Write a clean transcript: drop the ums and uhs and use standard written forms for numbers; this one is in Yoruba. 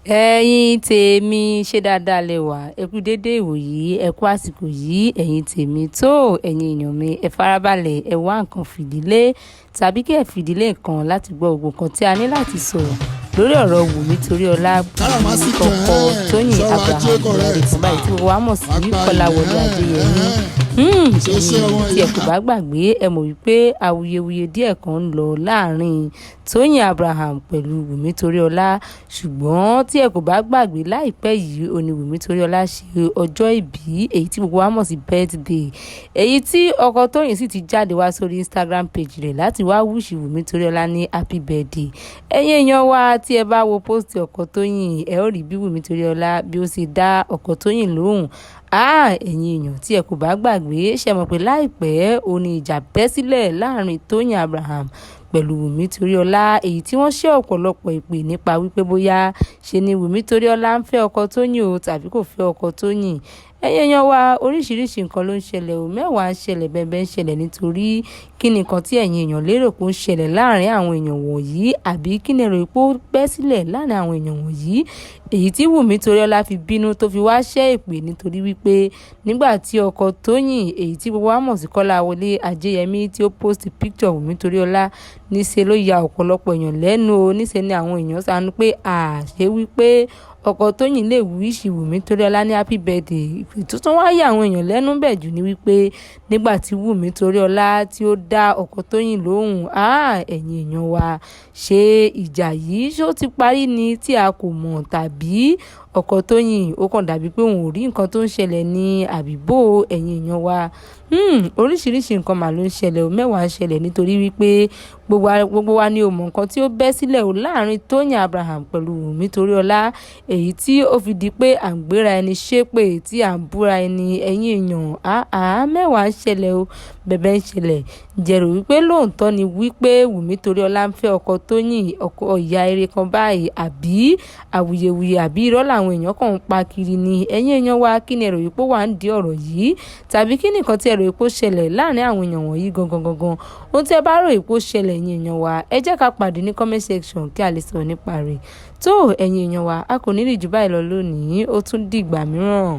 Ẹ̀yin tèmi ṣe dáadáa lẹ wà, ẹ kú dédé ìwòyí, ẹ kú àsìkò yìí, ẹ̀yin tèmi tó ẹ̀yin èèyàn mi, ẹ farabalẹ̀, ẹ wá nǹkan fìdílé tàbí kí ẹ fìdílé nǹkan láti gbọ́ gbogbo nǹkan tí a ní láti sọ̀rọ̀ lórí ọ̀rọ̀ Wùmí Toríọlá ọkọ Tóyìn Abraham ẹ̀rẹ̀kan báyìí tí gbogbo wa mọ̀ sí Kọ́láwọlé Adéyẹmí. Tí ẹ kò bá gbàgbé, ẹ mọ̀ wípé awuyewuye díẹ̀ kan ń lọ láàrin Tóyìn Abraham pẹ̀lú Wùmí Toríọlá, ṣùgbọ́n tí ẹ kò bá gbàgbé láìpẹ́ yìí òní Wùmí Toríọlá ṣe ọjọ́ ìbí èyí tí gbogbo wa mọ̀ sí birthday, èyí tí ọkọ Tóyìn sì ti jáde wá sórí Instagram page rẹ̀ láti wá wíṣì Wùmí Toríọlá ní happy birthday. Ẹ̀yin èèyàn wa, tí ẹ bá wo post ọkọ Tóyìn, ẹ ó rí bí Wùmí Toríọlá bí ó ṣe dá ọkọ Tóyìn lóhùn. Ẹ̀yin èèyàn, tí ẹ kò bá gbàgbé, ṣe mọ̀ pé láìpẹ́ òní ìjà bẹ́ sílẹ̀ láàrin Tóyìn Abraham pẹ̀lú Wùmí Toríọlá, èyí tí wọ́n ṣẹ́ ọ̀pọ̀lọpọ̀ ìpè nípa wípé bóyá ṣe ni Wùmí Toríọlá ń fẹ́ ọkọ Tóyìn o tàbí kò fẹ́ ọkọ Tóyìn. Ẹ̀yin èèyàn wa, oríṣiríṣi nǹkan ló ń ṣẹlẹ̀ o, mẹ́wàá ń ṣẹlẹ̀, bẹ́ẹ̀ ń ṣẹlẹ̀ nítorí kí ni nǹkan tí ẹ̀yin èèyàn lérò pé ó ń ṣẹlẹ̀ láàrin àwọn èèyàn wọ̀nyí, àbí kí ni èrò pé ó bẹ́ sílẹ̀ láàrin àwọn èèyàn wọ̀nyí, èyí tí Wùmí Toríọlá fi bínú tó fi wá ṣẹ́ ìpè nítorí wípé nígbà tí ọkọ Tóyìn, èyí tí gbogbo wa mọ̀ sí Kọ́láwọlé Adéyẹmí, tí ó post picture Wùmí Toríọlá, níṣẹ́ ló ya ọ̀pọ̀lọpọ̀ èèyàn lẹ́nu o, níṣẹ́ ni àwọn èèyàn sanu pé àṣé wípé ọkọ Tóyìn lè wíṣì Wùmí Toríọlá ní happy birthday. Tuntun wá yà àwọn èèyàn lẹ́nu bẹ̀ jù ní wípé nígbà tí Wùmí Toríọlá tí ó dá ọkọ Tóyìn lóhùn, ẹ̀yin èèyàn wa, ṣé ìjà yìí ṣó ti parí ni tí a kò mọ̀, tàbí ọkọ Tóyìn ó kàn dàbí pé òun ò rí nǹkan tó ń ṣẹlẹ̀ ní àbíbò? Ẹ̀yin èèyàn wa, oríṣiríṣi nǹkan mà ló ń ṣẹlẹ̀ o, mẹ́wàá ń ṣẹlẹ̀ nítorí wípé gbogbo wa ni ò mọ̀ nǹkan tí ó bẹ́ sílẹ̀ o láàrin Tóyìn Abraham pẹ̀lú Wùmí Toríọlá, èyí tí ó fi di pé à ń gbéra ẹni ṣépè tí à ń búra ẹni. Ẹ̀yin èèyàn, mẹ́wàá ń ṣẹlẹ̀ o, bẹ́ẹ̀ ń ṣẹlẹ̀. Jẹ̀rò wípé lóòótọ́ ni wípé Wùmí Toríọlá ń fẹ́ ọkọ Tóyìn, ọkọ ìyá eré kan báyìí, àbí awuyewuye àbí irọ́ làwọn èèyàn kàn ń pa kiri ni? Ẹ̀yin èèyàn wa, kí ni èrò yìí pé wà ń di ọ̀rọ̀ yìí, tàbí kí ni nǹkan tí èrò yìí pé ó ṣẹlẹ̀ láàrin àwọn èèyàn wọ̀nyí gangan? Ohun tí ẹ bá rò yìí pé ó ṣẹlẹ̀, ẹ̀yin èèyàn wa, ẹ jẹ́ ká pàdé ní comment section kí a lè sọ̀rọ̀ nípa rẹ̀. Tó ẹ̀yin èèyàn wa, a kò ní rí jù báyìí lọ lónìí, ó tún dìgbà mìíràn.